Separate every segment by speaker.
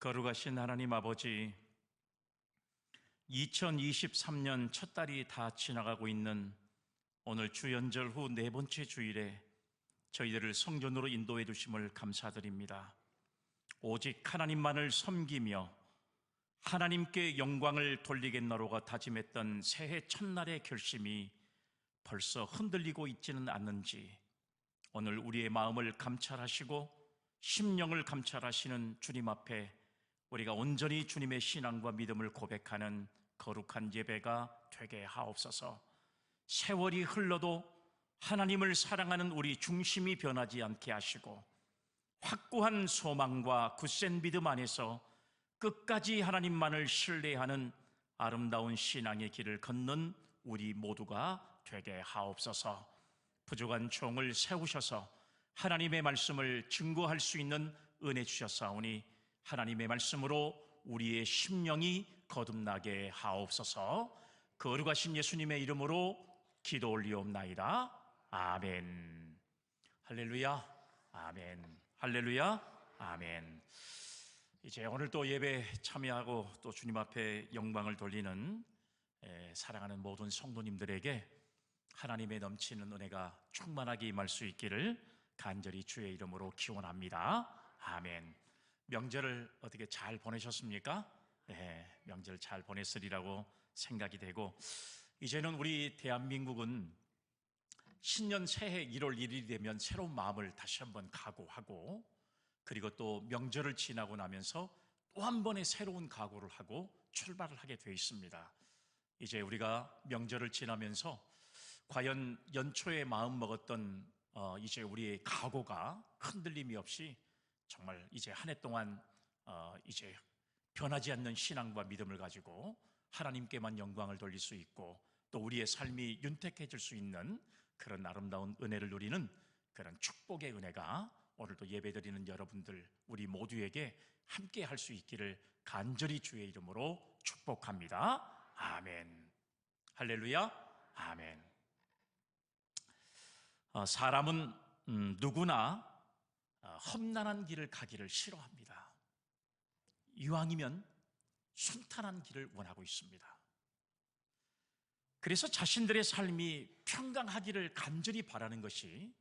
Speaker 1: 거룩하신 하나님 아버지, 2023년 첫 달이 다 지나가고 있는 오늘 주연절 후 네 번째 주일에 저희들을 성전으로 인도해 주심을 감사드립니다. 오직 하나님만을 섬기며 하나님께 영광을 돌리겠노로가 다짐했던 새해 첫날의 결심이 벌써 흔들리고 있지는 않는지 오늘 우리의 마음을 감찰하시고 심령을 감찰하시는 주님 앞에 우리가 온전히 주님의 신앙과 믿음을 고백하는 거룩한 예배가 되게 하옵소서. 세월이 흘러도 하나님을 사랑하는 우리 중심이 변하지 않게 하시고 확고한 소망과 굳센 믿음 안에서 끝까지 하나님만을 신뢰하는 아름다운 신앙의 길을 걷는 우리 모두가 되게 하옵소서. 부족한 종을 세우셔서 하나님의 말씀을 증거할 수 있는 은혜 주셨사오니 하나님의 말씀으로 우리의 심령이 거듭나게 하옵소서. 거룩하신 예수님의 이름으로 기도 올리옵나이다. 아멘. 할렐루야. 아멘. 할렐루야. 아멘. 이제 오늘 또 예배 참여하고 또 주님 앞에 영광을 돌리는 사랑하는 모든 성도님들에게 하나님의 넘치는 은혜가 충만하게 임할 수 있기를 간절히 주의 이름으로 기원합니다. 아멘. 명절을 어떻게 잘 보내셨습니까? 네, 명절 잘 보냈으리라고 생각이 되고, 이제는 우리 대한민국은 신년 새해 1월 1일이 되면 새로운 마음을 다시 한번 각오하고, 그리고 또 명절을 지나고 나면서 또 한 번의 새로운 각오를 하고 출발을 하게 되어 있습니다. 이제 우리가 명절을 지나면서 과연 연초에 마음 먹었던 이제 우리의 각오가 흔들림이 없이 정말 이제 한 해 동안 이제 변하지 않는 신앙과 믿음을 가지고 하나님께만 영광을 돌릴 수 있고 또 우리의 삶이 윤택해질 수 있는 그런 아름다운 은혜를 누리는 그런 축복의 은혜가 오늘도 예배드리는 여러분들 우리 모두에게 함께 할 수 있기를 간절히 주의 이름으로 축복합니다. 아멘. 할렐루야. 아멘. 사람은 누구나 험난한 길을 가기를 싫어합니다. 이왕이면 순탄한 길을 원하고 있습니다. 그래서 자신들의 삶이 평강하기를 간절히 바라는 것이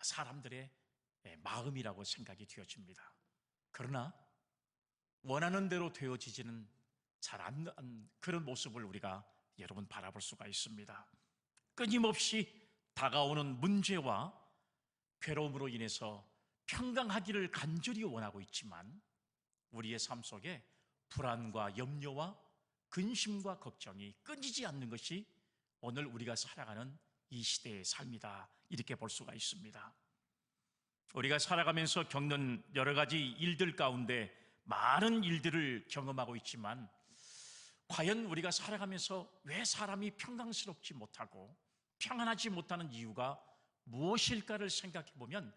Speaker 1: 사람들의 마음이라고 생각이 되어집니다. 그러나 원하는 대로 되어지지는 잘 않는 그런 모습을 우리가 여러분 바라볼 수가 있습니다. 끊임없이 다가오는 문제와 괴로움으로 인해서 평강하기를 간절히 원하고 있지만 우리의 삶 속에 불안과 염려와 근심과 걱정이 끊이지 않는 것이 오늘 우리가 살아가는 이 시대의 삶이다, 이렇게 볼 수가 있습니다. 우리가 살아가면서 겪는 여러 가지 일들 가운데 많은 일들을 경험하고 있지만 과연 우리가 살아가면서 왜 사람이 평강스럽지 못하고 평안하지 못하는 이유가 무엇일까를 생각해 보면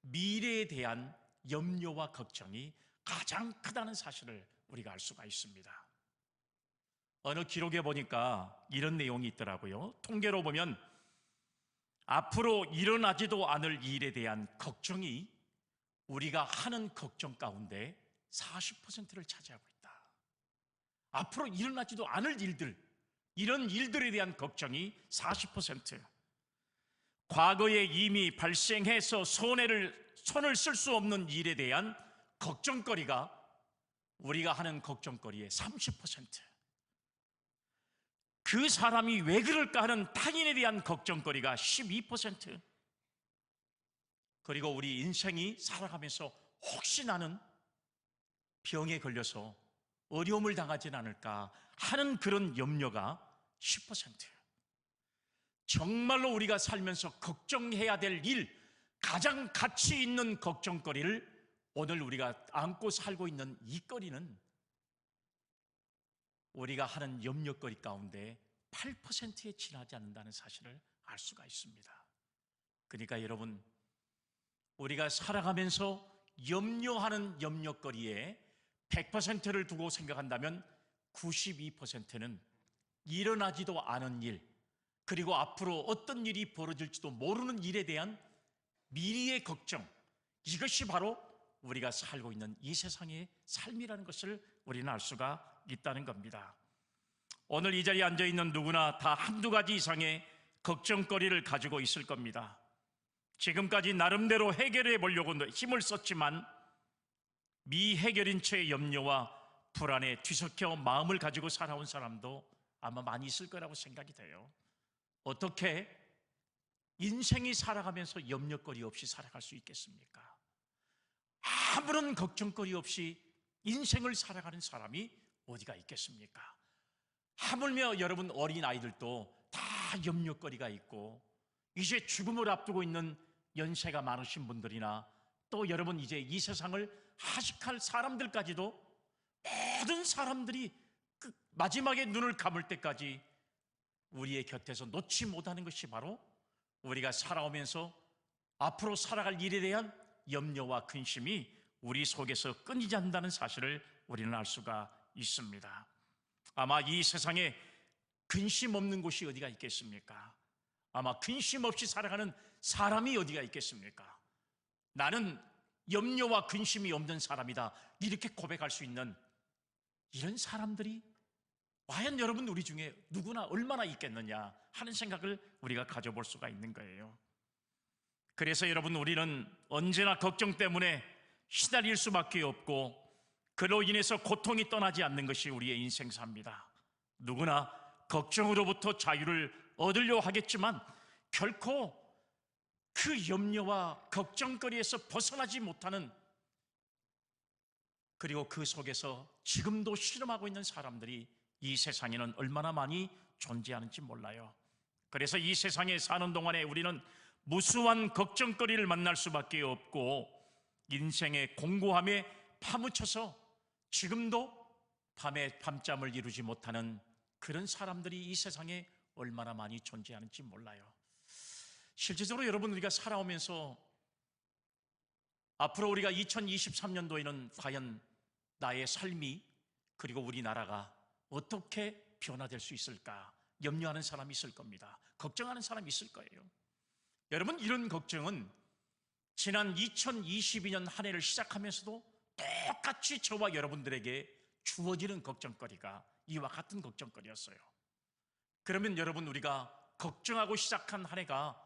Speaker 1: 미래에 대한 염려와 걱정이 가장 크다는 사실을 우리가 알 수가 있습니다. 어느 기록에 보니까 이런 내용이 있더라고요. 통계로 보면 앞으로 일어나지도 않을 일에 대한 걱정이 우리가 하는 걱정 가운데 40%를 차지하고 있다. 앞으로 일어나지도 않을 일들, 이런 일들에 대한 걱정이 40%. 과거에 이미 발생해서 손을 쓸 수 없는 일에 대한 걱정거리가 우리가 하는 걱정거리의 30%. 그 사람이 왜 그럴까 하는 타인에 대한 걱정거리가 12%. 그리고 우리 인생이 살아가면서 혹시 나는 병에 걸려서 어려움을 당하진 않을까 하는 그런 염려가 10%. 정말로 우리가 살면서 걱정해야 될 일, 가장 가치 있는 걱정거리를 오늘 우리가 안고 살고 있는 이 거리는 우리가 하는 염려거리 가운데 8%에 지나지 않는다는 사실을 알 수가 있습니다. 그러니까 여러분, 우리가 살아가면서 염려하는 염려거리에 100%를 두고 생각한다면 92%는 일어나지도 않은 일, 그리고 앞으로 어떤 일이 벌어질지도 모르는 일에 대한 미래의 걱정, 이것이 바로 우리가 살고 있는 이 세상의 삶이라는 것을 우리는 알 수가 있다는 겁니다. 오늘 이 자리에 앉아있는 누구나 다 한두 가지 이상의 걱정거리를 가지고 있을 겁니다. 지금까지 나름대로 해결해 보려고 힘을 썼지만 미해결인 채의 염려와 불안에 뒤섞여 마음을 가지고 살아온 사람도 아마 많이 있을 거라고 생각이 돼요. 어떻게 인생이 살아가면서 염려거리 없이 살아갈 수 있겠습니까? 아무런 걱정거리 없이 인생을 살아가는 사람이 어디가 있겠습니까? 하물며 여러분 어린아이들도 다 염려거리가 있고, 이제 죽음을 앞두고 있는 연세가 많으신 분들이나 또 여러분 이제 이 세상을 하식할 사람들까지도, 모든 사람들이 그 마지막에 눈을 감을 때까지 우리의 곁에서 놓지 못하는 것이 바로 우리가 살아오면서 앞으로 살아갈 일에 대한 염려와 근심이 우리 속에서 끊이지 않는다는 사실을 우리는 알 수가 있습니다. 아마 이 세상에 근심 없는 곳이 어디가 있겠습니까? 아마 근심 없이 살아가는 사람이 어디가 있겠습니까? 나는 염려와 근심이 없는 사람이다, 이렇게 고백할 수 있는 이런 사람들이 과연 여러분 우리 중에 누구나 얼마나 있겠느냐 하는 생각을 우리가 가져볼 수가 있는 거예요. 그래서 여러분, 우리는 언제나 걱정 때문에 시달릴 수밖에 없고, 그로 인해서 고통이 떠나지 않는 것이 우리의 인생사입니다. 누구나 걱정으로부터 자유를 얻으려 하겠지만 결코 그 염려와 걱정거리에서 벗어나지 못하는, 그리고 그 속에서 지금도 실험하고 있는 사람들이 이 세상에는 얼마나 많이 존재하는지 몰라요. 그래서 이 세상에 사는 동안에 우리는 무수한 걱정거리를 만날 수밖에 없고, 인생의 공고함에 파묻혀서 지금도 밤에 밤잠을 이루지 못하는 그런 사람들이 이 세상에 얼마나 많이 존재하는지 몰라요. 실질적으로 여러분, 우리가 살아오면서 앞으로 우리가 2023년도에는 과연 나의 삶이, 그리고 우리나라가 어떻게 변화될 수 있을까 염려하는 사람이 있을 겁니다. 걱정하는 사람이 있을 거예요. 여러분, 이런 걱정은 지난 2022년 한 해를 시작하면서도 똑같이 저와 여러분들에게 주어지는 걱정거리가 이와 같은 걱정거리였어요. 그러면 여러분, 우리가 걱정하고 시작한 한 해가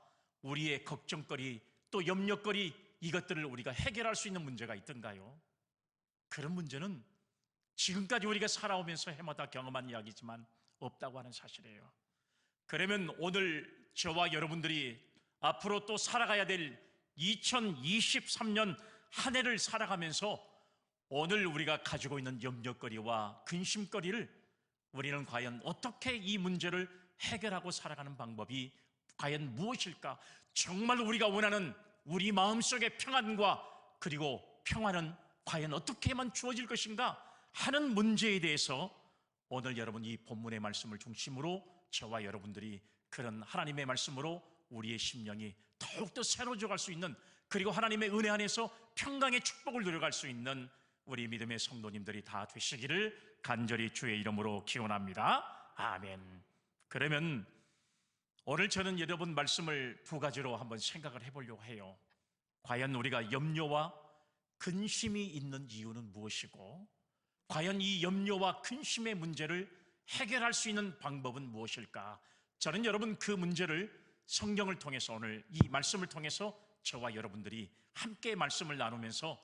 Speaker 1: 우리의 걱정거리 또 염려거리, 이것들을 우리가 해결할 수 있는 문제가 있던가요? 그런 문제는 지금까지 우리가 살아오면서 해마다 경험한 이야기지만 없다고 하는 사실이에요. 그러면 오늘 저와 여러분들이 앞으로 또 살아가야 될 2023년 한 해를 살아가면서 오늘 우리가 가지고 있는 염려거리와 근심거리를 우리는 과연 어떻게 이 문제를 해결하고 살아가는 방법이 과연 무엇일까? 정말 우리가 원하는 우리 마음속의 평안과 그리고 평화는 과연 어떻게만 주어질 것인가 하는 문제에 대해서 오늘 여러분 이 본문의 말씀을 중심으로 저와 여러분들이 그런 하나님의 말씀으로 우리의 심령이 더욱더 새로워져갈 수 있는, 그리고 하나님의 은혜 안에서 평강의 축복을 누려갈 수 있는 우리 믿음의 성도님들이 다 되시기를 간절히 주의 이름으로 기원합니다. 아멘. 그러면 오늘 저는 여러분 말씀을 두 가지로 한번 생각을 해보려고 해요. 과연 우리가 염려와 근심이 있는 이유는 무엇이고, 과연 이 염려와 근심의 문제를 해결할 수 있는 방법은 무엇일까? 저는 여러분 그 문제를 성경을 통해서, 오늘 이 말씀을 통해서 저와 여러분들이 함께 말씀을 나누면서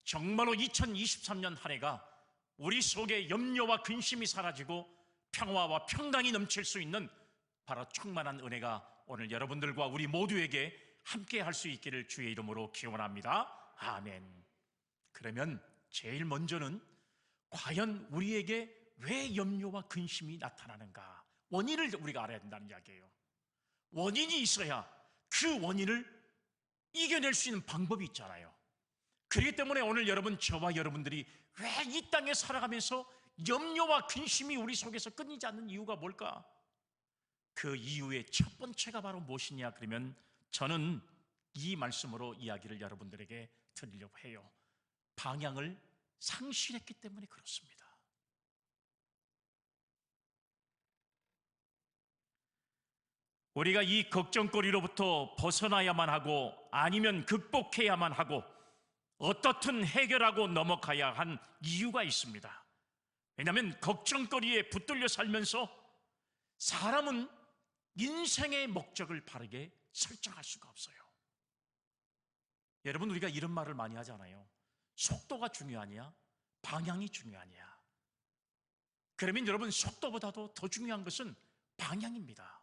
Speaker 1: 정말로 2023년 한 해가 우리 속에 염려와 근심이 사라지고 평화와 평강이 넘칠 수 있는 바로 충만한 은혜가 오늘 여러분들과 우리 모두에게 함께 할 수 있기를 주의 이름으로 기원합니다. 아멘. 그러면 제일 먼저는 과연 우리에게 왜 염려와 근심이 나타나는가, 원인을 우리가 알아야 된다는 이야기예요. 원인이 있어야 그 원인을 이겨낼 수 있는 방법이 있잖아요. 그렇기 때문에 오늘 여러분, 저와 여러분들이 왜 이 땅에 살아가면서 염려와 근심이 우리 속에서 끊이지 않는 이유가 뭘까? 그 이유의 첫 번째가 바로 무엇이냐 그러면 저는 이 말씀으로 이야기를 여러분들에게 드리려고 해요. 방향을 상실했기 때문에 그렇습니다. 우리가 이 걱정거리로부터 벗어나야만 하고, 아니면 극복해야만 하고, 어떻든 해결하고 넘어가야 한 이유가 있습니다. 왜냐하면 걱정거리에 붙들려 살면서 사람은 인생의 목적을 바르게 설정할 수가 없어요. 여러분, 우리가 이런 말을 많이 하잖아요. 속도가 중요하냐? 방향이 중요하냐? 그러면 여러분, 속도보다도 더 중요한 것은 방향입니다.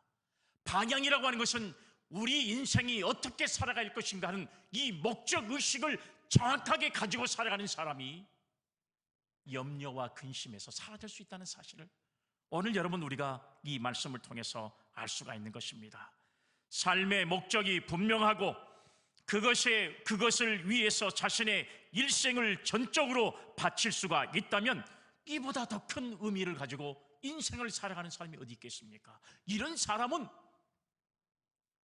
Speaker 1: 방향이라고 하는 것은 우리 인생이 어떻게 살아갈 것인가 하는 이 목적의식을 정확하게 가지고 살아가는 사람이 염려와 근심에서 사라질 수 있다는 사실을 오늘 여러분 우리가 이 말씀을 통해서 알 수가 있는 것입니다. 삶의 목적이 분명하고 그것을 위해서 자신의 일생을 전적으로 바칠 수가 있다면 이보다 더 큰 의미를 가지고 인생을 살아가는 사람이 어디 있겠습니까? 이런 사람은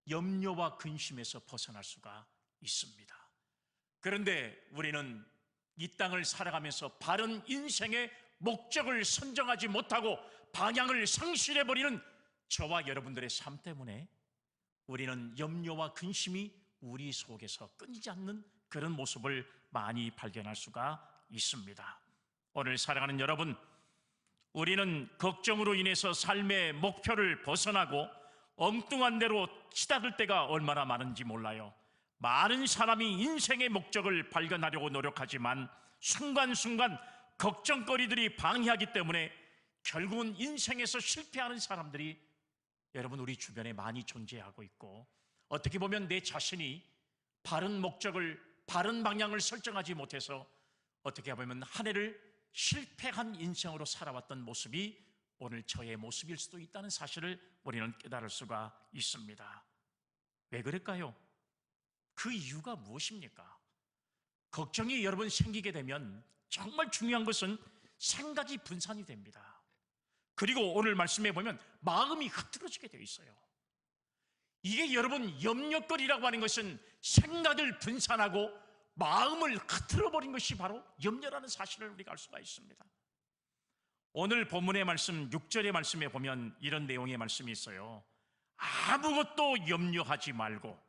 Speaker 1: 염려와 근심에서 벗어날 수가 있습니다. 그런데 우리는 이 땅을 살아가면서 바른 인생의 목적을 선정하지 못하고 방향을 상실해버리는 저와 여러분들의 삶 때문에 우리는 염려와 근심이 우리 속에서 끊이지 않는 그런 모습을 많이 발견할 수가 있습니다. 오늘 살아가는 여러분, 우리는 걱정으로 인해서 삶의 목표를 벗어나고 엉뚱한 대로 치닫을 때가 얼마나 많은지 몰라요. 많은 사람이 인생의 목적을 발견하려고 노력하지만 순간순간 걱정거리들이 방해하기 때문에 결국은 인생에서 실패하는 사람들이 여러분 우리 주변에 많이 존재하고 있고, 어떻게 보면 내 자신이 바른 목적을, 바른 방향을 설정하지 못해서 어떻게 보면 한 해를 실패한 인생으로 살아왔던 모습이 오늘 저의 모습일 수도 있다는 사실을 우리는 깨달을 수가 있습니다. 왜 그럴까요? 그 이유가 무엇입니까? 걱정이 여러분 생기게 되면 정말 중요한 것은 생각이 분산이 됩니다. 그리고 오늘 말씀해 보면 마음이 흐트러지게 되어 있어요. 이게 여러분 염려거리라고 하는 것은 생각을 분산하고 마음을 흐트러버린 것이 바로 염려라는 사실을 우리가 알 수가 있습니다. 오늘 본문의 말씀 6절의 말씀에 보면 이런 내용의 말씀이 있어요. 아무것도 염려하지 말고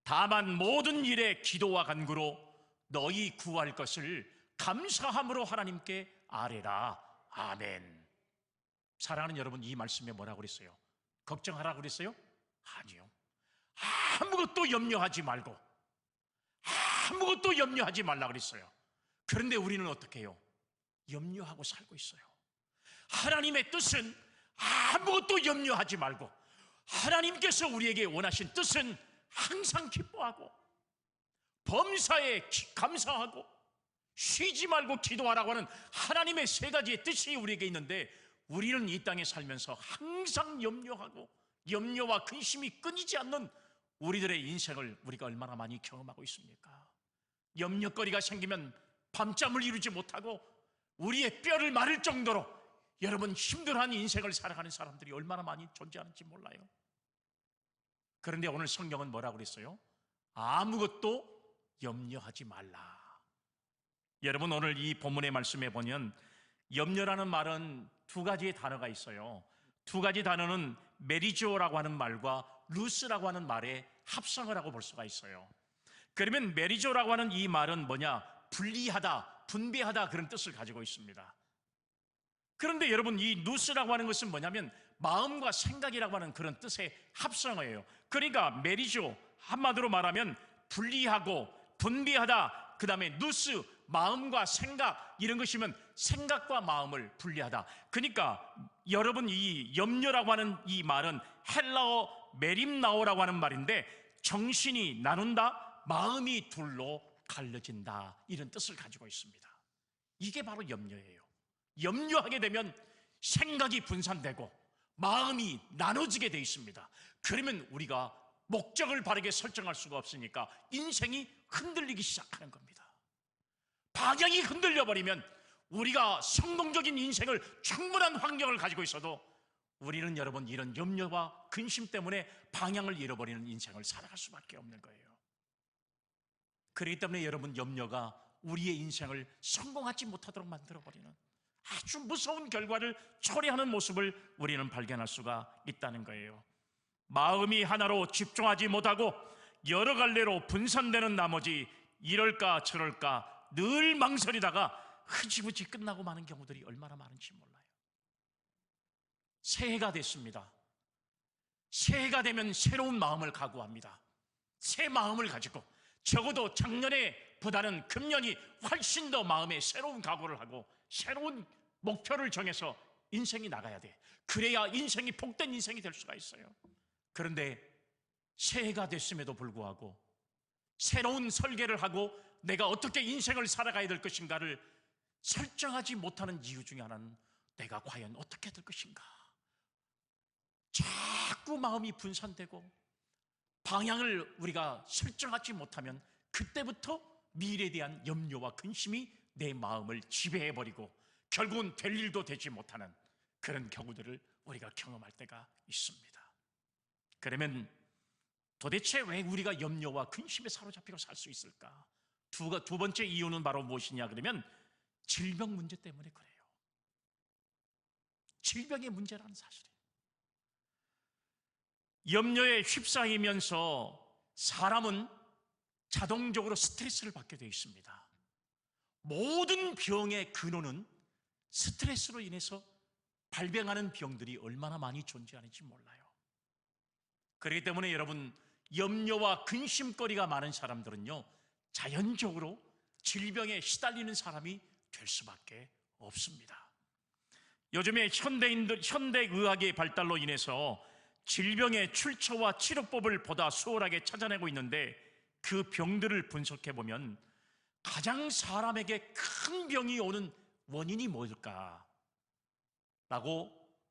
Speaker 1: 다만 모든 일에 기도와 간구로 너희 구할 것을 감사함으로 하나님께 아뢰라. 아멘. 사랑하는 여러분, 이 말씀에 뭐라고 그랬어요? 걱정하라고 그랬어요? 아니요. 아무것도 염려하지 말고 아무것도 염려하지 말라 그랬어요. 그런데 우리는 어떻게 해요? 염려하고 살고 있어요. 하나님의 뜻은 아무것도 염려하지 말고 하나님께서 우리에게 원하신 뜻은 항상 기뻐하고 범사에 감사하고 쉬지 말고 기도하라고 하는 하나님의 세 가지의 뜻이 우리에게 있는데, 우리는 이 땅에 살면서 항상 염려하고 염려와 근심이 끊이지 않는 우리들의 인생을 우리가 얼마나 많이 경험하고 있습니까? 염려거리가 생기면 밤잠을 이루지 못하고 우리의 뼈를 마를 정도로 여러분 힘들어하는 인생을 살아가는 사람들이 얼마나 많이 존재하는지 몰라요. 그런데 오늘 성경은 뭐라고 그랬어요? 아무것도 염려하지 말라. 여러분, 오늘 이 본문의 말씀에 보면 염려라는 말은 두 가지의 단어가 있어요. 두 가지 단어는 메리조라고 하는 말과 루스라고 하는 말의 합성을 하고 볼 수가 있어요. 그러면 메리조라고 하는 이 말은 뭐냐? 분리하다, 분배하다, 그런 뜻을 가지고 있습니다. 그런데 여러분, 이 루스라고 하는 것은 뭐냐면 마음과 생각이라고 하는 그런 뜻의 합성어예요. 그러니까 메리조, 한마디로 말하면 분리하고 분배하다, 그 다음에 누스, 마음과 생각, 이런 것이면 생각과 마음을 분리하다. 그러니까 여러분, 이 염려라고 하는 이 말은 헬라어 메림나오라고 하는 말인데 정신이 나눈다, 마음이 둘로 갈려진다, 이런 뜻을 가지고 있습니다. 이게 바로 염려예요. 염려하게 되면 생각이 분산되고 마음이 나눠지게 되어 있습니다. 그러면 우리가 목적을 바르게 설정할 수가 없으니까 인생이 흔들리기 시작하는 겁니다. 방향이 흔들려버리면 우리가 성공적인 인생을 충분한 환경을 가지고 있어도 우리는 여러분 이런 염려와 근심 때문에 방향을 잃어버리는 인생을 살아갈 수밖에 없는 거예요. 그렇기 때문에 여러분, 염려가 우리의 인생을 성공하지 못하도록 만들어버리는 아주 무서운 결과를 초래하는 모습을 우리는 발견할 수가 있다는 거예요. 마음이 하나로 집중하지 못하고 여러 갈래로 분산되는 나머지 이럴까 저럴까 늘 망설이다가 흐지부지 끝나고 마는 경우들이 얼마나 많은지 몰라요. 새해가 됐습니다. 새해가 되면 새로운 마음을 각오합니다. 새 마음을 가지고 적어도 작년에 보다는 금년이 훨씬 더 마음에 새로운 각오를 하고 새로운 목표를 정해서 인생이 나가야 돼. 그래야 인생이 복된 인생이 될 수가 있어요. 그런데 새해가 됐음에도 불구하고 새로운 설계를 하고 내가 어떻게 인생을 살아가야 될 것인가를 설정하지 못하는 이유 중에 하나는 내가 과연 어떻게 될 것인가. 자꾸 마음이 분산되고 방향을 우리가 설정하지 못하면 그때부터 미래에 대한 염려와 근심이 내 마음을 지배해버리고 결국은 될 일도 되지 못하는 그런 경우들을 우리가 경험할 때가 있습니다. 그러면 도대체 왜 우리가 염려와 근심에 사로잡히고 살 수 있을까? 두 번째 이유는 바로 무엇이냐 그러면 질병 문제 때문에 그래요. 질병의 문제라는 사실이에요. 염려에 휩싸이면서 사람은 자동적으로 스트레스를 받게 되어 있습니다. 모든 병의 근원은 스트레스로 인해서 발병하는 병들이 얼마나 많이 존재하는지 몰라요. 그렇기 때문에 여러분, 염려와 근심거리가 많은 사람들은요, 자연적으로 질병에 시달리는 사람이 될 수밖에 없습니다. 요즘에 현대의학의 발달로 인해서 질병의 출처와 치료법을 보다 수월하게 찾아내고 있는데 그 병들을 분석해 보면 가장 사람에게 큰 병이 오는 원인이 뭘까? 라고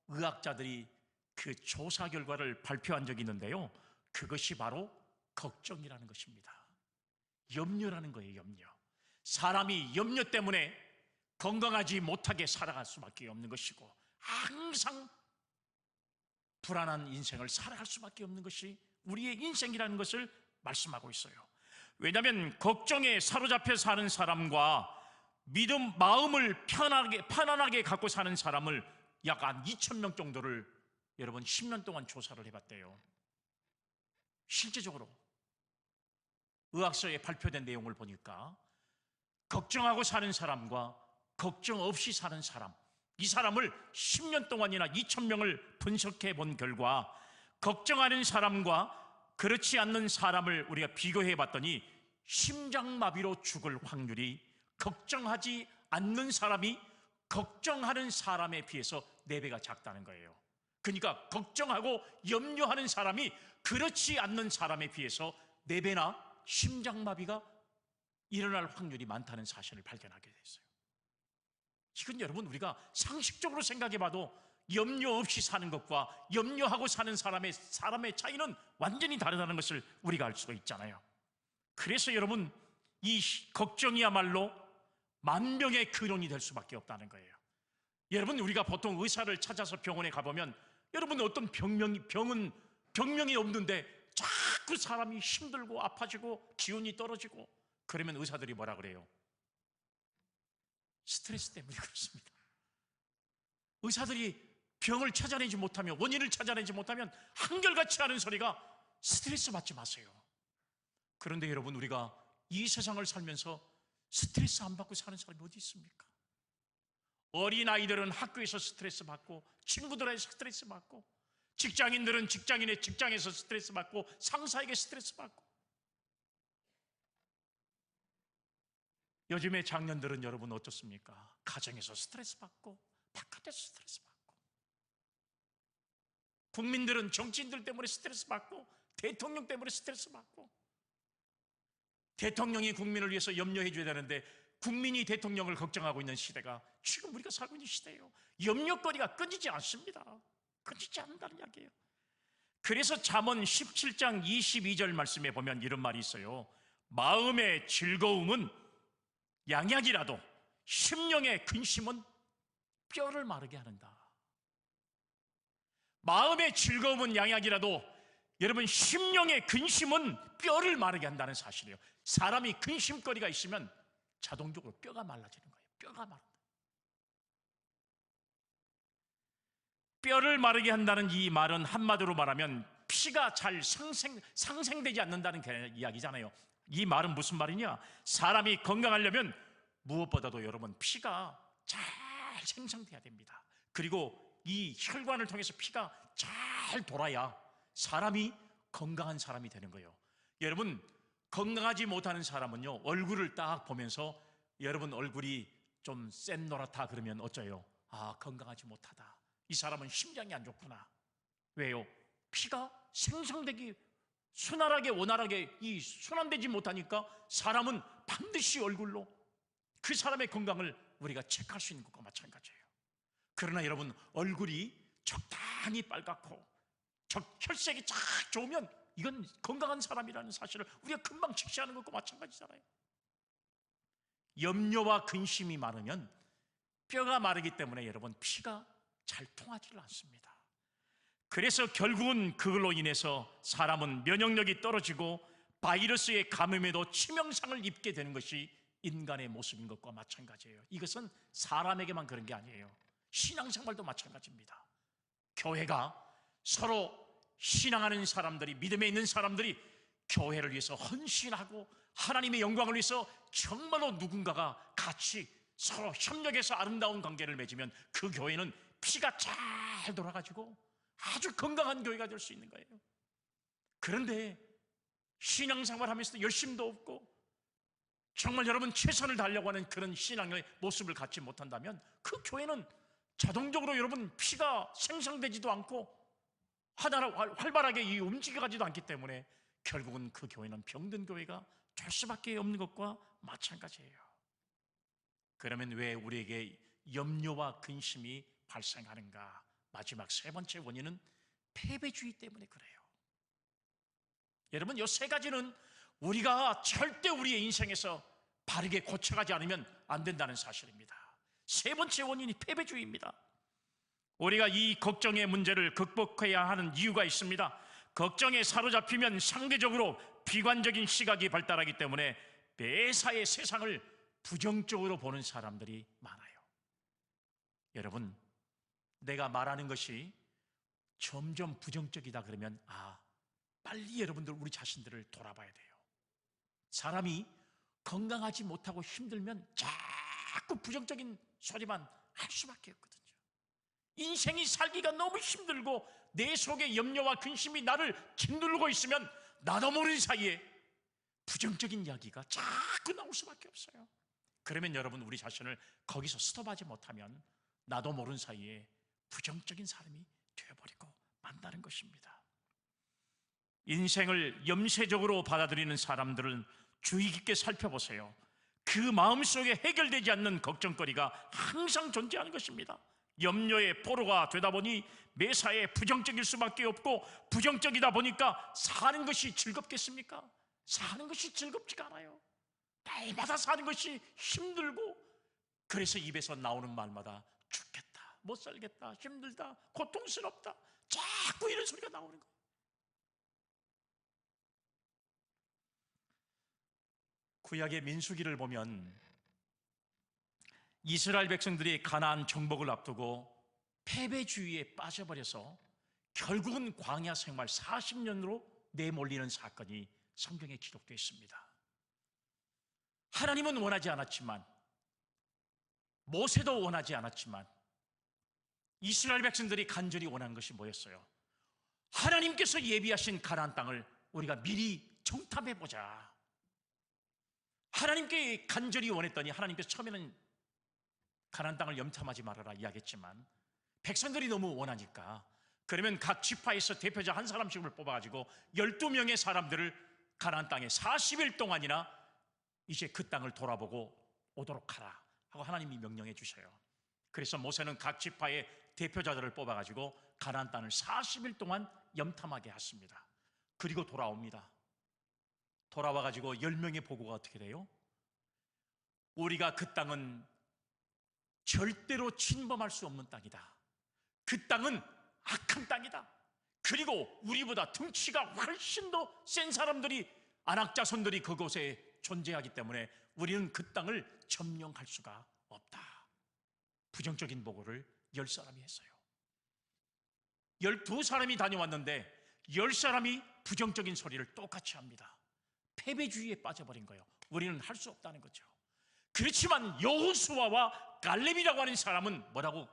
Speaker 1: 의학자들이 그 조사 결과를 발표한 적이 있는데요, 그것이 바로 걱정이라는 것입니다. 염려라는 거예요. 염려. 사람이 염려 때문에 건강하지 못하게 살아갈 수밖에 없는 것이고 항상 불안한 인생을 살아갈 수밖에 없는 것이 우리의 인생이라는 것을 말씀하고 있어요. 왜냐하면 걱정에 사로잡혀 사는 사람과 마음을 편안하게 갖고 사는 사람을 약 한 2,000명 정도를 여러분 10년 동안 조사를 해봤대요. 실제적으로 의학서에 발표된 내용을 보니까 걱정하고 사는 사람과 걱정 없이 사는 사람, 이 사람을 10년 동안이나 2,000명을 분석해 본 결과 걱정하는 사람과 그렇지 않는 사람을 우리가 비교해 봤더니 심장마비로 죽을 확률이 걱정하지 않는 사람이 걱정하는 사람에 비해서 4배가 작다는 거예요. 그러니까 걱정하고 염려하는 사람이 그렇지 않는 사람에 비해서 4배나 심장마비가 일어날 확률이 많다는 사실을 발견하게 됐어요. 이건 여러분 우리가 상식적으로 생각해 봐도 염려 없이 사는 것과 염려하고 사는 사람의 차이는 완전히 다르다는 것을 우리가 알 수가 있잖아요. 그래서 여러분, 이 걱정이야말로 만병의 근원이 될 수밖에 없다는 거예요. 여러분, 우리가 보통 의사를 찾아서 병원에 가보면 여러분 어떤 병명이 없는데 자꾸 사람이 힘들고 아파지고 기운이 떨어지고 그러면 의사들이 뭐라 그래요? 스트레스 때문에 그렇습니다. 의사들이 병을 찾아내지 못하면, 원인을 찾아내지 못하면 한결같이 하는 소리가 스트레스 받지 마세요. 그런데 여러분, 우리가 이 세상을 살면서 스트레스 안 받고 사는 사람이 어디 있습니까? 어린아이들은 학교에서 스트레스 받고, 친구들에게 스트레스 받고, 직장인들은 직장에서 스트레스 받고, 상사에게 스트레스 받고. 요즘의 장년들은 여러분 어떻습니까? 가정에서 스트레스 받고, 바깥에서 스트레스 받고. 국민들은 정치인들 때문에 스트레스 받고, 대통령 때문에 스트레스 받고. 대통령이 국민을 위해서 염려해 줘야 되는데 국민이 대통령을 걱정하고 있는 시대가 지금 우리가 살고 있는 시대예요. 염려거리가 끊이지 않습니다. 끊이지 않는다는 이야기예요. 그래서 잠언 17장 22절 말씀에 보면 이런 말이 있어요. 마음의 즐거움은 양약이라도 심령의 근심은 뼈를 마르게 하는다. 마음의 즐거움은 양약이라도 여러분 심령의 근심은 뼈를 마르게 한다는 사실이에요. 사람이 근심거리가 있으면 자동적으로 뼈가 말라지는 거예요. 뼈가 마른다. 뼈를 마르게 한다는 이 말은 한마디로 말하면 피가 잘 상생되지 않는다는 이야기잖아요. 이 말은 무슨 말이냐? 사람이 건강하려면 무엇보다도 여러분 피가 잘 생성돼야 됩니다. 그리고 이 혈관을 통해서 피가 잘 돌아야 사람이 건강한 사람이 되는 거예요. 여러분, 건강하지 못하는 사람은요, 얼굴을 딱 보면서 여러분 얼굴이 좀 샛노랗다 그러면 어쩌요? 아, 건강하지 못하다. 이 사람은 심장이 안 좋구나. 왜요? 피가 생성되기 순활하게 원활하게 이 순환되지 못하니까 사람은 반드시 얼굴로 그 사람의 건강을 우리가 체크할 수 있는 것과 마찬가지예요. 그러나 여러분, 얼굴이 적당히 빨갛고 혈색이 쫙 좋으면 이건 건강한 사람이라는 사실을 우리가 금방 직시하는 것과 마찬가지잖아요. 염려와 근심이 많으면 뼈가 마르기 때문에 여러분 피가 잘 통하지를 않습니다. 그래서 결국은 그걸로 인해서 사람은 면역력이 떨어지고 바이러스의 감염에도 치명상을 입게 되는 것이 인간의 모습인 것과 마찬가지예요. 이것은 사람에게만 그런 게 아니에요. 신앙생활도 마찬가지입니다. 교회가 서로 신앙하는 사람들이, 믿음에 있는 사람들이 교회를 위해서 헌신하고 하나님의 영광을 위해서 정말로 누군가가 같이 서로 협력해서 아름다운 관계를 맺으면 그 교회는 피가 잘 돌아가지고 아주 건강한 교회가 될 수 있는 거예요. 그런데 신앙생활 하면서도 열심도 없고 정말 여러분 최선을 다하려고 하는 그런 신앙의 모습을 갖지 못한다면 그 교회는 자동적으로 여러분 피가 생성되지도 않고 하나로 활발하게 움직여가지도 않기 때문에 결국은 그 교회는 병든 교회가 될 수밖에 없는 것과 마찬가지예요. 그러면 왜 우리에게 염려와 근심이 발생하는가? 마지막 세 번째 원인은 패배주의 때문에 그래요. 여러분, 이 세 가지는 우리가 절대 우리의 인생에서 바르게 고쳐가지 않으면 안 된다는 사실입니다. 세 번째 원인이 패배주의입니다. 우리가 이 걱정의 문제를 극복해야 하는 이유가 있습니다. 걱정에 사로잡히면 상대적으로 비관적인 시각이 발달하기 때문에 매사에 세상을 부정적으로 보는 사람들이 많아요. 여러분, 내가 말하는 것이 점점 부정적이다 그러면 빨리 여러분들 우리 자신들을 돌아봐야 돼요. 사람이 건강하지 못하고 힘들면 자꾸 부정적인 소리만 할 수밖에 없거든요. 인생이 살기가 너무 힘들고 내 속에 염려와 근심이 나를 짓누르고 있으면 나도 모르는 사이에 부정적인 이야기가 자꾸 나올 수밖에 없어요. 그러면 여러분, 우리 자신을 거기서 스톱하지 못하면 나도 모르는 사이에 부정적인 사람이 되어버리고 만다는 것입니다. 인생을 염세적으로 받아들이는 사람들은 주의 깊게 살펴보세요. 그 마음속에 해결되지 않는 걱정거리가 항상 존재하는 것입니다. 염려의 포로가 되다 보니 매사에 부정적일 수밖에 없고, 부정적이다 보니까 사는 것이 즐겁겠습니까? 사는 것이 즐겁지가 않아요. 날마다 사는 것이 힘들고, 그래서 입에서 나오는 말마다 죽겠다, 못 살겠다, 힘들다, 고통스럽다, 자꾸 이런 소리가 나오는 거예요. 구약의 민수기를 보면 이스라엘 백성들이 가나안 정복을 앞두고 패배주의에 빠져버려서 결국은 광야 생활 40년으로 내몰리는 사건이 성경에 기록되어 있습니다. 하나님은 원하지 않았지만, 모세도 원하지 않았지만, 이스라엘 백성들이 간절히 원한 것이 뭐였어요? 하나님께서 예비하신 가나안 땅을 우리가 미리 정탐해보자. 하나님께 간절히 원했더니 하나님께서 처음에는 가나안 땅을 염탐하지 말아라 이야기했지만, 백성들이 너무 원하니까 그러면 각 지파에서 대표자 한 사람씩을 뽑아가지고 12명의 사람들을 가나안 땅에 40일 동안이나 이제 그 땅을 돌아보고 오도록 하라 하고 하나님이 명령해 주셔요. 그래서 모세는 각 지파의 대표자들을 뽑아가지고 가나안 땅을 40일 동안 염탐하게 했습니다. 그리고 돌아옵니다. 돌아와가지고 10명의 보고가 어떻게 돼요? 우리가 그 땅은 절대로 침범할 수 없는 땅이다. 그 땅은 악한 땅이다. 그리고 우리보다 덩치가 훨씬 더 센 사람들이, 안악자손들이 그곳에 존재하기 때문에 우리는 그 땅을 점령할 수가 없다. 부정적인 보고를 10사람이 했어요. 12사람이 다녀왔는데 10사람이 부정적인 소리를 똑같이 합니다. 패배주의에 빠져버린 거예요. 우리는 할 수 없다는 거죠. 그렇지만 여호수아와 갈렙이라고 하는 사람은 뭐라고?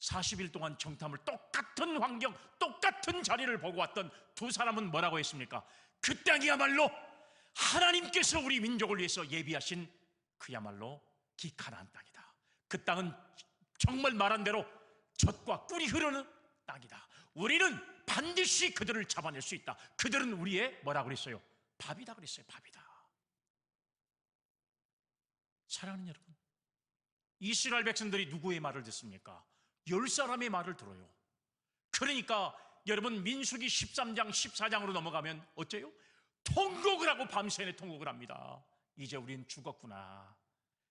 Speaker 1: 40일 동안 정탐을, 똑같은 환경, 똑같은 자리를 보고 왔던 두 사람은 뭐라고 했습니까? 그 땅이야말로 하나님께서 우리 민족을 위해서 예비하신 그야말로 기카나안 땅이다. 그 땅은 정말 말한 대로 젖과 꿀이 흐르는 땅이다. 우리는 반드시 그들을 잡아낼 수 있다. 그들은 우리의 뭐라고 그랬어요? 밥이다 그랬어요. 밥이다. 사랑하는 여러분, 이스라엘 백성들이 누구의 말을 듣습니까? 10사람의 말을 들어요. 그러니까 여러분, 민수기 13장 14장으로 넘어가면 어째요? 통곡을 하고 밤새내 통곡을 합니다. 이제 우린 죽었구나.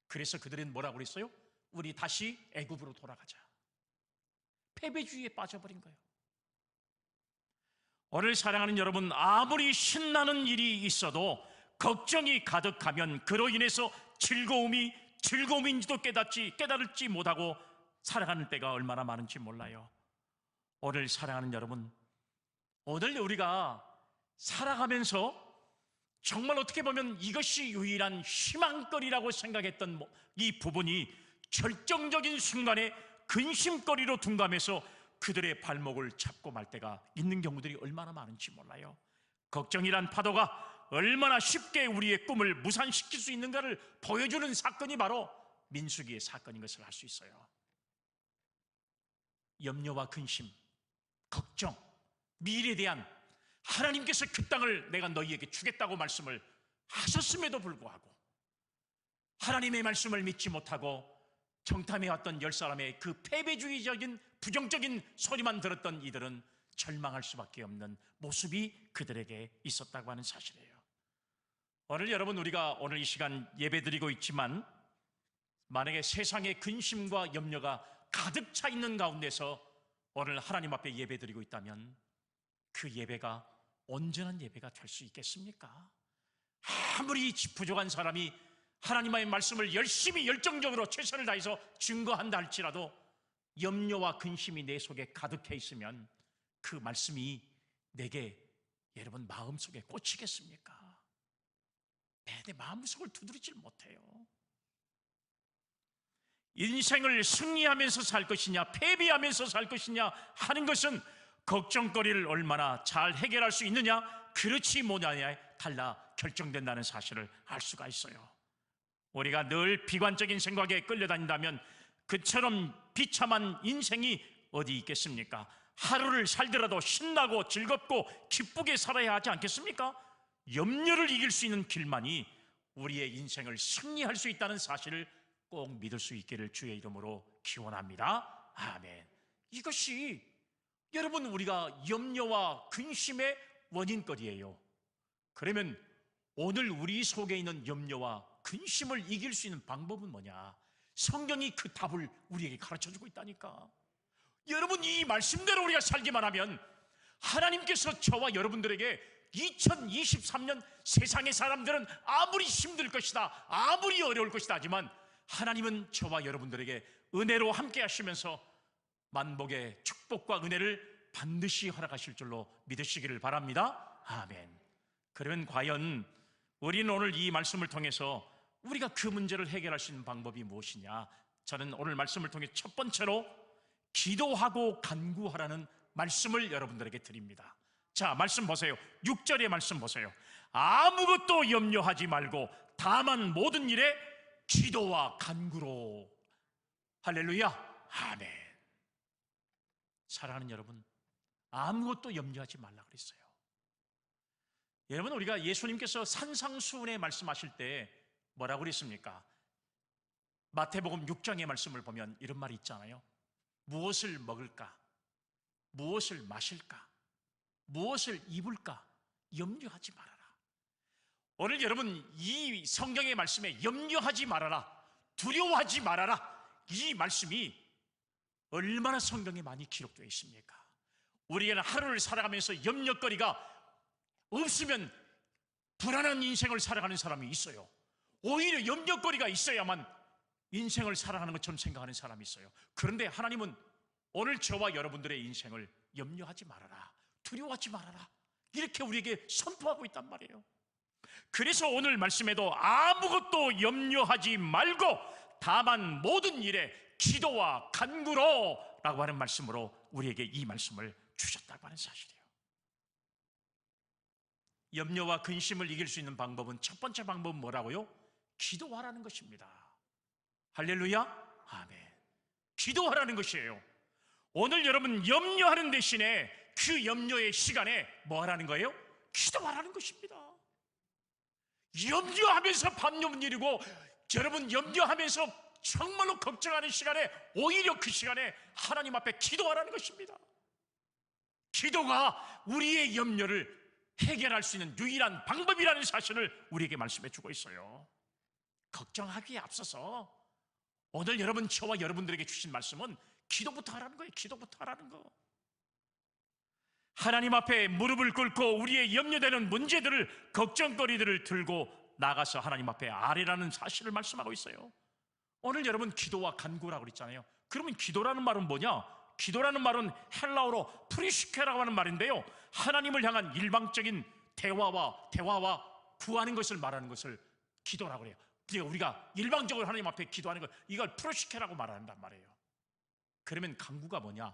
Speaker 1: 그래서 그들은 뭐라고 그랬어요? 우리 다시 애굽으로 돌아가자. 패배주의에 빠져버린 거예요. 오늘 사랑하는 여러분, 아무리 신나는 일이 있어도 걱정이 가득하면 그로 인해서 즐거움인지도 깨달을지 못하고 살아가는 때가 얼마나 많은지 몰라요. 오늘 사랑하는 여러분, 오늘 우리가 살아가면서 정말 어떻게 보면 이것이 유일한 희망거리라고 생각했던 이 부분이 결정적인 순간에 근심거리로 둔감해서 그들의 발목을 잡고 말 때가 있는 경우들이 얼마나 많은지 몰라요. 걱정이란 파도가 얼마나 쉽게 우리의 꿈을 무산시킬 수 있는가를 보여주는 사건이 바로 민수기의 사건인 것을 알 수 있어요. 염려와 근심, 걱정, 미래에 대한 하나님께서 그 땅을 내가 너희에게 주겠다고 말씀을 하셨음에도 불구하고 하나님의 말씀을 믿지 못하고 정탐해왔던 10사람의 그 패배주의적인 부정적인 소리만 들었던 이들은 절망할 수밖에 없는 모습이 그들에게 있었다고 하는 사실이에요. 오늘 여러분, 우리가 오늘 이 시간 예배드리고 있지만 만약에 세상의 근심과 염려가 가득 차 있는 가운데서 오늘 하나님 앞에 예배드리고 있다면 그 예배가 온전한 예배가 될 수 있겠습니까? 아무리 부족한 사람이 하나님의 말씀을 열심히 열정적으로 최선을 다해서 증거한다 할지라도 염려와 근심이 내 속에 가득해 있으면 그 말씀이 내게 여러분 마음속에 꽂히겠습니까? 내 마음속을 두드리질 못해요. 인생을 승리하면서 살 것이냐 패배하면서 살 것이냐 하는 것은 걱정거리를 얼마나 잘 해결할 수 있느냐 그렇지 못하냐에 달라 결정된다는 사실을 알 수가 있어요. 우리가 늘 비관적인 생각에 끌려다닌다면 그처럼 비참한 인생이 어디 있겠습니까? 하루를 살더라도 신나고 즐겁고 기쁘게 살아야 하지 않겠습니까? 염려를 이길 수 있는 길만이 우리의 인생을 승리할 수 있다는 사실을 꼭 믿을 수 있기를 주의 이름으로 기원합니다. 아멘. 이것이 여러분 우리가 염려와 근심의 원인거리예요. 그러면 오늘 우리 속에 있는 염려와 근심을 이길 수 있는 방법은 뭐냐? 성경이 그 답을 우리에게 가르쳐주고 있다니까. 여러분, 이 말씀대로 우리가 살기만 하면 하나님께서 저와 여러분들에게 2023년 세상의 사람들은 아무리 힘들 것이다, 아무리 어려울 것이다 하지만 하나님은 저와 여러분들에게 은혜로 함께 하시면서 만복의 축복과 은혜를 반드시 허락하실 줄로 믿으시기를 바랍니다. 아멘. 그러면 과연 우리는 오늘 이 말씀을 통해서 우리가 그 문제를 해결할 수 있는 방법이 무엇이냐? 저는 오늘 말씀을 통해 첫 번째로 기도하고 간구하라는 말씀을 여러분들에게 드립니다. 자, 말씀 보세요. 6절의 말씀 보세요. 아무것도 염려하지 말고 다만 모든 일에 기도와 간구로. 할렐루야. 아멘. 사랑하는 여러분, 아무것도 염려하지 말라 그랬어요. 여러분, 우리가 예수님께서 산상수훈에 말씀하실 때 뭐라고 그랬습니까? 마태복음 6장의 말씀을 보면 이런 말이 있잖아요. 무엇을 먹을까? 무엇을 마실까? 무엇을 입을까? 염려하지 말아라. 오늘 여러분, 이 성경의 말씀에 염려하지 말아라, 두려워하지 말아라, 이 말씀이 얼마나 성경에 많이 기록되어 있습니까? 우리는 하루를 살아가면서 염려거리가 없으면 불안한 인생을 살아가는 사람이 있어요. 오히려 염려거리가 있어야만 인생을 살아가는 것처럼 생각하는 사람이 있어요. 그런데 하나님은 오늘 저와 여러분들의 인생을 염려하지 말아라, 두려워하지 말아라, 이렇게 우리에게 선포하고 있단 말이에요. 그래서 오늘 말씀에도 아무것도 염려하지 말고 다만 모든 일에 기도와 간구로 라고 하는 말씀으로 우리에게 이 말씀을 주셨다고 하는 사실이에요. 염려와 근심을 이길 수 있는 방법은, 첫 번째 방법은 뭐라고요? 기도하라는 것입니다. 할렐루야, 아멘. 기도하라는 것이에요. 오늘 여러분 염려하는 대신에 그 염려의 시간에 뭐 하라는 거예요? 기도하라는 것입니다. 염려하면서 밤 넘기고, 여러분 염려하면서 정말로 걱정하는 시간에 오히려 그 시간에 하나님 앞에 기도하라는 것입니다. 기도가 우리의 염려를 해결할 수 있는 유일한 방법이라는 사실을 우리에게 말씀해 주고 있어요. 걱정하기에 앞서서 오늘 여러분, 저와 여러분들에게 주신 말씀은 기도부터 하라는 거예요. 기도부터 하라는 거. 하나님 앞에 무릎을 꿇고 우리의 염려되는 문제들을, 걱정거리들을 들고 나가서 하나님 앞에 아뢰라는 사실을 말씀하고 있어요. 오늘 여러분 기도와 간구라고 그랬잖아요. 그러면 기도라는 말은 뭐냐? 기도라는 말은 헬라어로 프리시케라고 하는 말인데요, 하나님을 향한 일방적인 대화와 구하는 것을 말하는 것을 기도라고 해요. 그러니까 우리가 일방적으로 하나님 앞에 기도하는 것, 이걸 프로시케라고 말한단 말이에요. 그러면 간구가 뭐냐?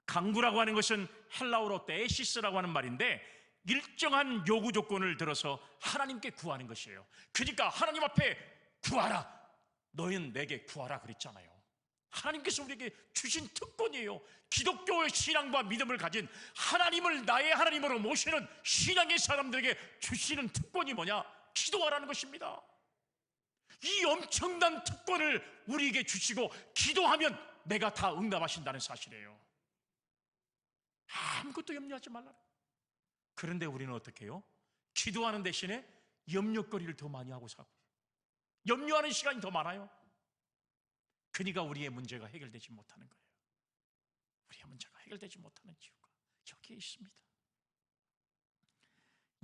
Speaker 1: 간구라고 하는 것은 헬라어로 데시스라고 하는 말인데, 일정한 요구 조건을 들어서 하나님께 구하는 것이에요. 그러니까 하나님 앞에 구하라, 너희는 내게 구하라 그랬잖아요. 하나님께서 우리에게 주신 특권이에요. 기독교의 신앙과 믿음을 가진, 하나님을 나의 하나님으로 모시는 신앙의 사람들에게 주시는 특권이 뭐냐? 기도하라는 것입니다. 이 엄청난 특권을 우리에게 주시고 기도하면 내가 다 응답하신다는 사실이에요. 아무것도 염려하지 말라. 그런데 우리는 어떻게 해요? 기도하는 대신에 염려거리를 더 많이 하고 살고, 염려하는 시간이 더 많아요. 그러니까 우리의 문제가 해결되지 못하는 거예요. 우리의 문제가 해결되지 못하는 이유가 여기에 있습니다.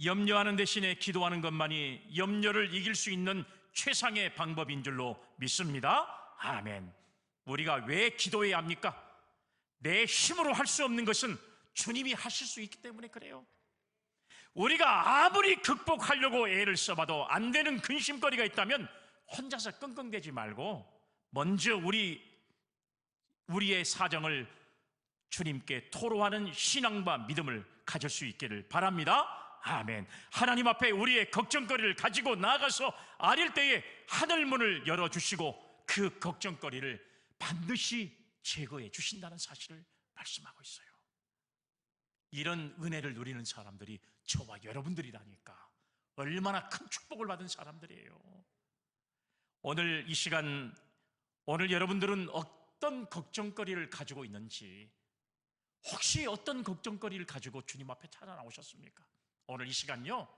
Speaker 1: 염려하는 대신에 기도하는 것만이 염려를 이길 수 있는 최상의 방법인 줄로 믿습니다. 아멘. 우리가 왜 기도해야 합니까? 내 힘으로 할 수 없는 것은 주님이 하실 수 있기 때문에 그래요. 우리가 아무리 극복하려고 애를 써봐도 안 되는 근심거리가 있다면 혼자서 끙끙대지 말고 먼저 우리의 사정을 주님께 토로하는 신앙과 믿음을 가질 수 있기를 바랍니다. 아멘. 하나님 앞에 우리의 걱정거리를 가지고 나아가서 아릴 때에 하늘문을 열어주시고 그 걱정거리를 반드시 제거해 주신다는 사실을 말씀하고 있어요. 이런 은혜를 누리는 사람들이 저와 여러분들이라니까 얼마나 큰 축복을 받은 사람들이에요. 오늘 이 시간, 오늘 여러분들은 어떤 걱정거리를 가지고 있는지, 혹시 어떤 걱정거리를 가지고 주님 앞에 찾아 나오셨습니까? 오늘 이 시간요,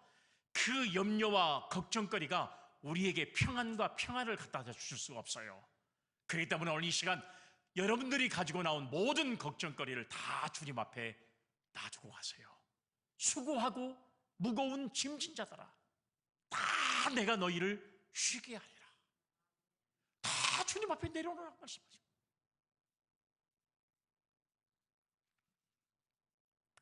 Speaker 1: 그 염려와 걱정거리가 우리에게 평안과 평안을 갖다 주실 수가 없어요. 그렇기 때문에 오늘 이 시간 여러분들이 가지고 나온 모든 걱정거리를 다 주님 앞에 놔두고 가세요. 수고하고 무거운 짐진 자들아, 다 내가 너희를 쉬게 하리라. 다 주님 앞에 내려오라고 말씀하죠.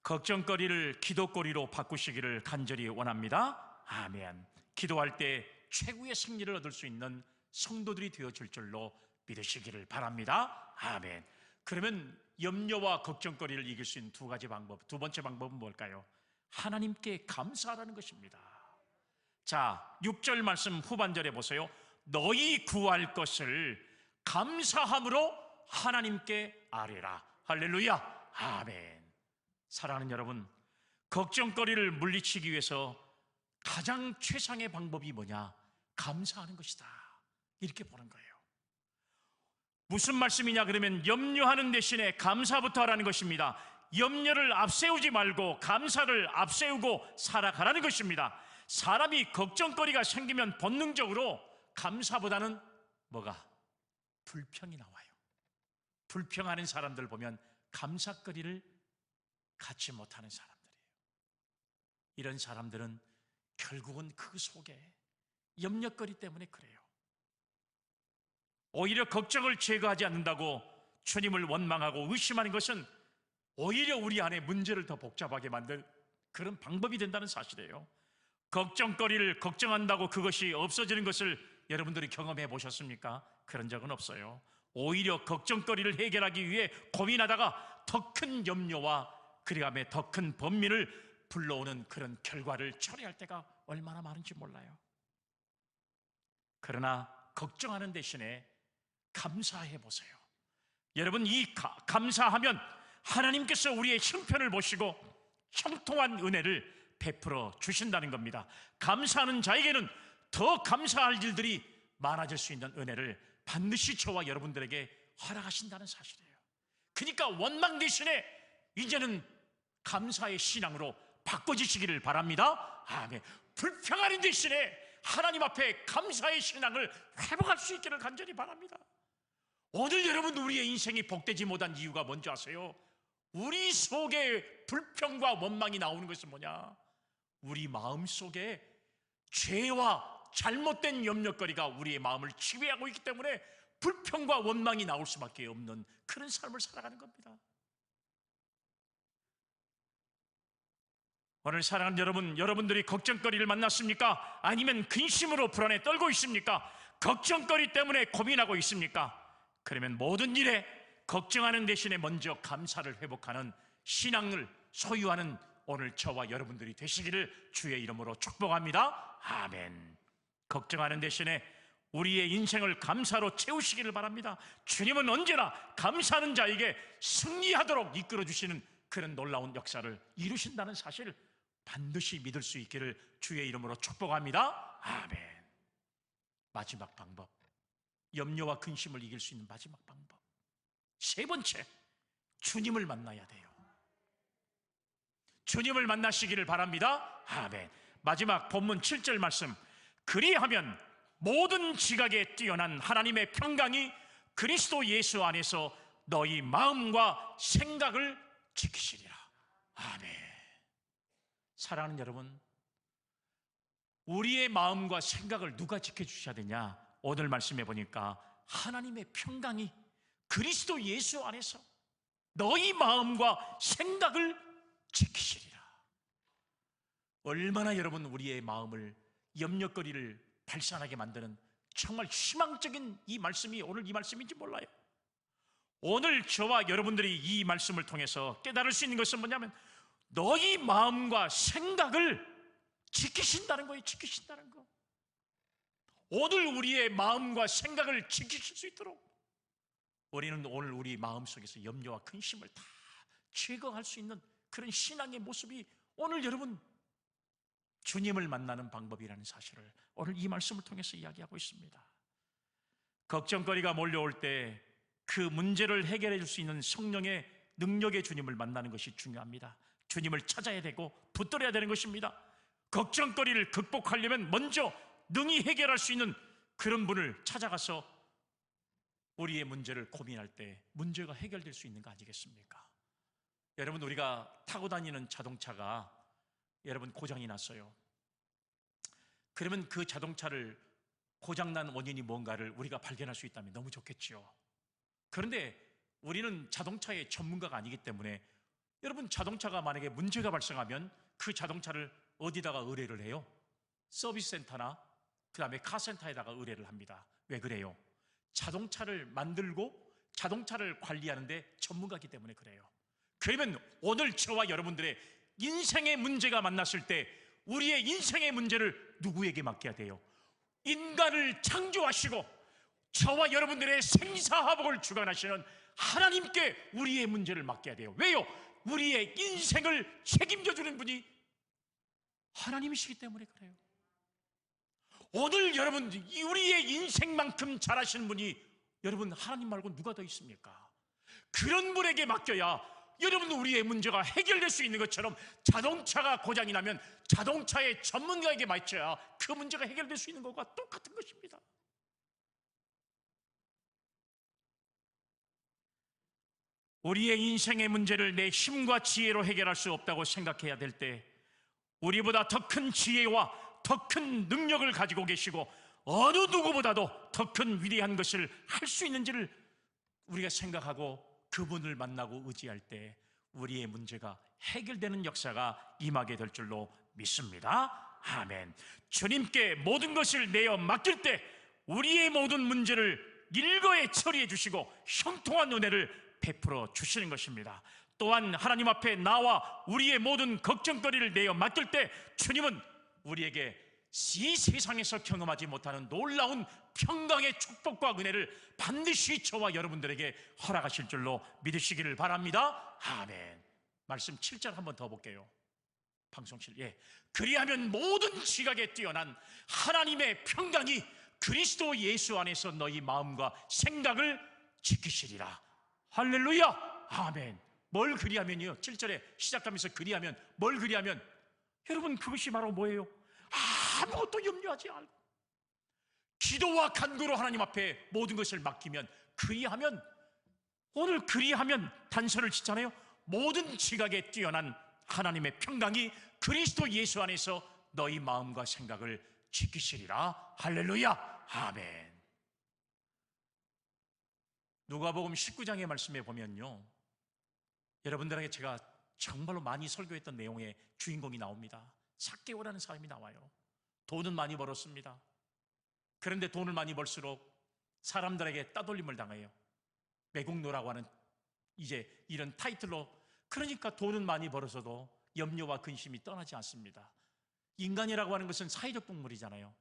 Speaker 1: 걱정거리를 기도거리로 바꾸시기를 간절히 원합니다. 아멘. 기도할 때 최고의 승리를 얻을 수 있는 성도들이 되어질 줄로 믿으시기를 바랍니다. 아멘. 그러면 염려와 걱정거리를 이길 수 있는 두 가지 방법, 두 번째 방법은 뭘까요? 하나님께 감사하라는 것입니다. 자, 6절 말씀 후반절에 보세요. 너희 구할 것을 감사함으로 하나님께 아뢰라. 할렐루야, 아멘. 사랑하는 여러분, 걱정거리를 물리치기 위해서 가장 최상의 방법이 뭐냐? 감사하는 것이다, 이렇게 보는 거예요. 무슨 말씀이냐 그러면 염려하는 대신에 감사부터 하라는 것입니다. 염려를 앞세우지 말고 감사를 앞세우고 살아가라는 것입니다. 사람이 걱정거리가 생기면 본능적으로 감사보다는 뭐가? 불평이 나와요. 불평하는 사람들 보면 감사거리를 갖지 못하는 사람들이에요. 이런 사람들은 결국은 그 속에 염려거리 때문에 그래요. 오히려 걱정을 제거하지 않는다고 주님을 원망하고 의심하는 것은 오히려 우리 안에 문제를 더 복잡하게 만들 그런 방법이 된다는 사실이에요. 걱정거리를 걱정한다고 그것이 없어지는 것을 여러분들이 경험해 보셨습니까? 그런 적은 없어요. 오히려 걱정거리를 해결하기 위해 고민하다가 더 큰 염려와 그리함에 더 큰 번민을 불러오는 그런 결과를 초래할 때가 얼마나 많은지 몰라요. 그러나 걱정하는 대신에 감사해 보세요. 여러분, 이 감사하면 하나님께서 우리의 형편을 보시고 형통한 은혜를 베풀어 주신다는 겁니다. 감사하는 자에게는 더 감사할 일들이 많아질 수 있는 은혜를 반드시 저와 여러분들에게 허락하신다는 사실이에요. 그러니까 원망 대신에 이제는 감사의 신앙으로 바꿔주시기를 바랍니다. 아멘. 불평하는 대신에 하나님 앞에 감사의 신앙을 회복할 수 있기를 간절히 바랍니다. 오늘 여러분, 우리의 인생이 복되지 못한 이유가 뭔지 아세요? 우리 속에 불평과 원망이 나오는 것은 뭐냐? 우리 마음 속에 죄와 잘못된 염려거리가 우리의 마음을 지배하고 있기 때문에 불평과 원망이 나올 수밖에 없는 그런 삶을 살아가는 겁니다. 오늘 사랑하는 여러분, 여러분들이 걱정거리를 만났습니까? 아니면 근심으로 불안에 떨고 있습니까? 걱정거리 때문에 고민하고 있습니까? 그러면 모든 일에 걱정하는 대신에 먼저 감사를 회복하는 신앙을 소유하는 오늘 저와 여러분들이 되시기를 주의 이름으로 축복합니다. 아멘. 걱정하는 대신에 우리의 인생을 감사로 채우시기를 바랍니다. 주님은 언제나 감사하는 자에게 승리하도록 이끌어주시는 그런 놀라운 역사를 이루신다는 사실을 반드시 믿을 수 있기를 주의 이름으로 축복합니다. 아멘. 마지막 방법, 염려와 근심을 이길 수 있는 마지막 방법, 세 번째, 주님을 만나야 돼요. 주님을 만나시기를 바랍니다. 아멘. 마지막 본문 7절 말씀, 그리하면 모든 지각에 뛰어난 하나님의 평강이 그리스도 예수 안에서 너희 마음과 생각을 지키시리라. 아멘. 사랑하는 여러분, 우리의 마음과 생각을 누가 지켜주셔야 되냐? 오늘 말씀해 보니까 하나님의 평강이 그리스도 예수 안에서 너희 마음과 생각을 지키시리라. 얼마나 여러분 우리의 마음을 염려거리를 발산하게 만드는 정말 희망적인 이 말씀이 오늘 이 말씀인지 몰라요. 오늘 저와 여러분들이 이 말씀을 통해서 깨달을 수 있는 것은 뭐냐면 너희 마음과 생각을 지키신다는 거예요. 지키신다는 거. 오늘 우리의 마음과 생각을 지키실 수 있도록 우리는 오늘 우리 마음속에서 염려와 근심을 다 제거할 수 있는 그런 신앙의 모습이 오늘 여러분 주님을 만나는 방법이라는 사실을 오늘 이 말씀을 통해서 이야기하고 있습니다. 걱정거리가 몰려올 때 그 문제를 해결해 줄 수 있는 성령의 능력의 주님을 만나는 것이 중요합니다. 주님을 찾아야 되고 붙들어야 되는 것입니다. 걱정거리를 극복하려면 먼저 능히 해결할 수 있는 그런 분을 찾아가서 우리의 문제를 고민할 때 문제가 해결될 수 있는 거 아니겠습니까? 여러분, 우리가 타고 다니는 자동차가 여러분 고장이 났어요. 그러면 그 자동차를 고장난 원인이 뭔가를 우리가 발견할 수 있다면 너무 좋겠죠. 그런데 우리는 자동차의 전문가가 아니기 때문에 여러분, 자동차가 만약에 문제가 발생하면 그 자동차를 어디다가 의뢰를 해요? 서비스 센터나 그 다음에 카센터에다가 의뢰를 합니다. 왜 그래요? 자동차를 만들고 자동차를 관리하는데 전문가이기 때문에 그래요. 그러면 오늘 저와 여러분들의 인생의 문제가 만났을 때 우리의 인생의 문제를 누구에게 맡겨야 돼요? 인간을 창조하시고 저와 여러분들의 생사화복을 주관하시는 하나님께 우리의 문제를 맡겨야 돼요. 왜요? 우리의 인생을 책임져 주는 분이 하나님이시기 때문에 그래요. 오늘 여러분, 우리의 인생만큼 잘하시는 분이 여러분 하나님 말고 누가 더 있습니까? 그런 분에게 맡겨야 여러분 우리의 문제가 해결될 수 있는 것처럼 자동차가 고장이 나면 자동차의 전문가에게 맡겨야 그 문제가 해결될 수 있는 것과 똑같은 것입니다. 우리의 인생의 문제를 내 힘과 지혜로 해결할 수 없다고 생각해야 될 때 우리보다 더 큰 지혜와 더 큰 능력을 가지고 계시고 어느 누구보다도 더 큰 위대한 것을 할 수 있는지를 우리가 생각하고 그분을 만나고 의지할 때 우리의 문제가 해결되는 역사가 임하게 될 줄로 믿습니다. 아멘. 주님께 모든 것을 내어 맡길 때 우리의 모든 문제를 일거에 처리해 주시고 형통한 은혜를 베풀어 주시는 것입니다. 또한 하나님 앞에 나와 우리의 모든 걱정거리를 내어 맡길 때 주님은 우리에게 이 세상에서 경험하지 못하는 놀라운 평강의 축복과 은혜를 반드시 저와 여러분들에게 허락하실 줄로 믿으시기를 바랍니다. 아멘. 말씀 7절 한번 더 볼게요. 방송실. 그리하면 모든 지각에 뛰어난 하나님의 평강이 그리스도 예수 안에서 너희 마음과 생각을 지키시리라. 할렐루야. 아멘. 뭘 그리하면요? 7절에 시작하면서 그리하면, 뭘 그리하면, 여러분 그것이 바로 뭐예요? 아무것도 염려하지 않고 기도와 간구로 하나님 앞에 모든 것을 맡기면, 그리하면, 오늘 그리하면 단서를 짓잖아요. 모든 지각에 뛰어난 하나님의 평강이 그리스도 예수 안에서 너희 마음과 생각을 지키시리라. 할렐루야. 아멘. 누가복음 19장의 말씀에 보면요, 여러분들에게 제가 정말로 많이 설교했던 내용의 주인공이 나옵니다. 삭개오라는 사람이 나와요. 돈은 많이 벌었습니다. 그런데 돈을 많이 벌수록 사람들에게 따돌림을 당해요. 매국노라고 하는 이제 이런 타이틀로. 그러니까 돈은 많이 벌어서도 염려와 근심이 떠나지 않습니다. 인간이라고 하는 것은 사회적 동물이잖아요.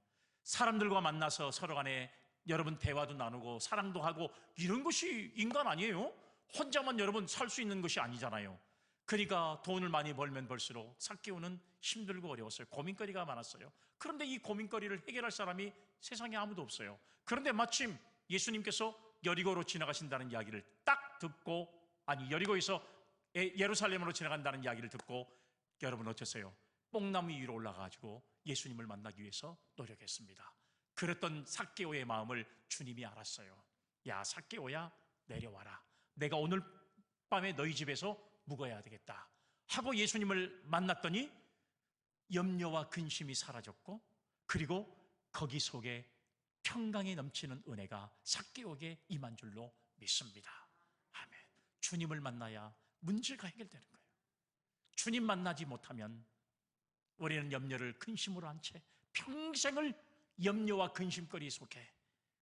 Speaker 1: 사람들과 만나서 서로 간에 여러분 대화도 나누고 사랑도 하고 이런 것이 인간 아니에요? 혼자만 여러분 살 수 있는 것이 아니잖아요. 그러니까 돈을 많이 벌면 벌수록 삭개오는 힘들고 어려웠어요. 고민거리가 많았어요. 그런데 이 고민거리를 해결할 사람이 세상에 아무도 없어요. 그런데 마침 예수님께서 여리고로 지나가신다는 이야기를 딱 듣고, 아니 여리고에서 예루살렘으로 지나간다는 이야기를 듣고 여러분 어쩌세요? 뽕나무 위로 올라가가지고 예수님을 만나기 위해서 노력했습니다. 그랬던 삭개오의 마음을 주님이 알았어요. 야, 삭개오야, 내려와라. 내가 오늘 밤에 너희 집에서 묵어야 되겠다 하고 예수님을 만났더니 염려와 근심이 사라졌고, 그리고 거기 속에 평강이 넘치는 은혜가 삭개오에게 임한 줄로 믿습니다. 아멘. 주님을 만나야 문제가 해결되는 거예요. 주님 만나지 못하면 우리는 염려를 근심으로 한 채 평생을 염려와 근심거리 속에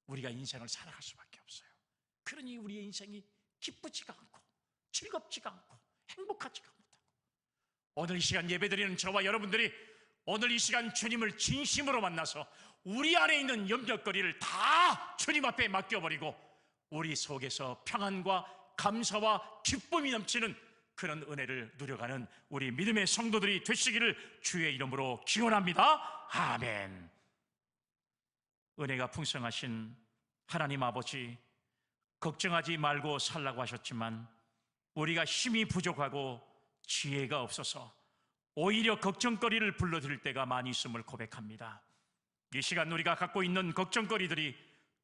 Speaker 1: 우리가 인생을 살아갈 수밖에 없어요. 그러니 우리의 인생이 기쁘지가 않고 즐겁지가 않고 행복하지가 못하고, 오늘 이 시간 예배드리는 저와 여러분들이 오늘 이 시간 주님을 진심으로 만나서 우리 안에 있는 염려거리를 다 주님 앞에 맡겨버리고 우리 속에서 평안과 감사와 기쁨이 넘치는 그런 은혜를 누려가는 우리 믿음의 성도들이 되시기를 주의 이름으로 기원합니다. 아멘. 은혜가 풍성하신 하나님 아버지, 걱정하지 말고 살라고 하셨지만 우리가 힘이 부족하고 지혜가 없어서 오히려 걱정거리를 불러들일 때가 많이 있음을 고백합니다. 이 시간 우리가 갖고 있는 걱정거리들이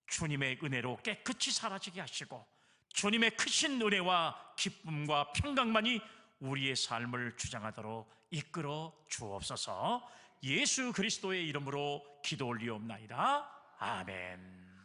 Speaker 1: 주님의 은혜로 깨끗이 사라지게 하시고 주님의 크신 은혜와 기쁨과 평강만이 우리의 삶을 주장하도록 이끌어 주옵소서. 예수 그리스도의 이름으로 기도 올리옵나이다. 아멘.